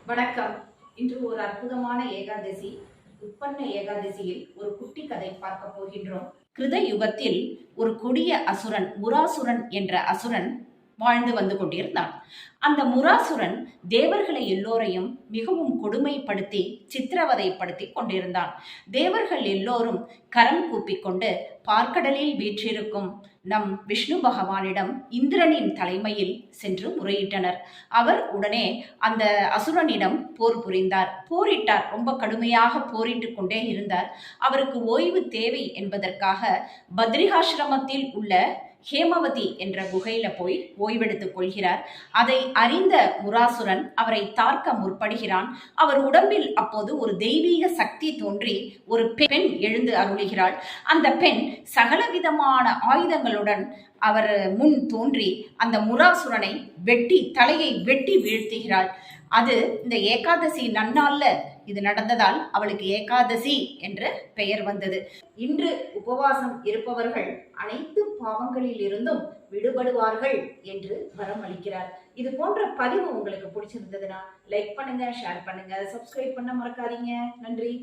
வணக்கம். இன்று ஒரு அற்புதமான ஏகாதசி. உப்பன்ன ஏகாதசியில் ஒரு குட்டி கதை பார்க்க போகின்றோம். கிருத யுகத்தில் ஒரு கொடிய அசுரன், முராசுரன் என்ற அசுரன் வாழ்ந்து வந்து கொண்டிருந்தான். அந்த முராசுரன் தேவர்களை எல்லோரையும் மிகவும் கொடுமைப்படுத்தி சித்திரவதைப்படுத்தி கொண்டிருந்தான். தேவர்கள் எல்லோரும் கரம் கூப்பிக்கொண்டு பார்க்கடலில் வீற்றிருக்கும் நம் விஷ்ணு பகவானிடம் இந்திரனின் தலைமையில் சென்று முறையிட்டனர். அவர் உடனே அந்த அசுரனிடம் போர் புரிந்தார், போரிட்டார். ரொம்ப கடுமையாக போரிட்டு கொண்டே இருந்தார். அவருக்கு ஓய்வு தேவை என்பதற்காக பத்ரிகாசிரமத்தில் உள்ள ஹேமவதி என்ற குகையில போய் ஓய்வெடுத்துக் கொள்கிறார். அதை அறிந்த முராசுரன் அவரை தாக்க முற்படுகிறான். அவர் உடம்பில் அப்போது ஒரு தெய்வீக சக்தி தோன்றி ஒரு பெண் எழுந்து அருளுகிறாள். அந்த பெண் சகலவிதமான ஆயுதங்களுடன் அவர் முன் தோன்றி அந்த முராசுரனை தலையை வெட்டி வீழ்த்துகிறாள். அது இந்த ஏகாதசி நன்னாள்ல இது நடந்ததால் அவளுக்கு ஏகாதசி என்ற பெயர் வந்தது. இன்று உபவாசம் இருப்பவர்கள் அனைத்து பாவங்களில் இருந்தும் விடுபடுவார்கள் என்று வரம் அளிக்கிறார். இது போன்ற பதிவு உங்களுக்கு பிடிச்சிருந்ததுன்னா லைக் பண்ணுங்க, ஷேர் பண்ணுங்க, சப்ஸ்கிரைப் பண்ண மறக்காதீங்க. நன்றி.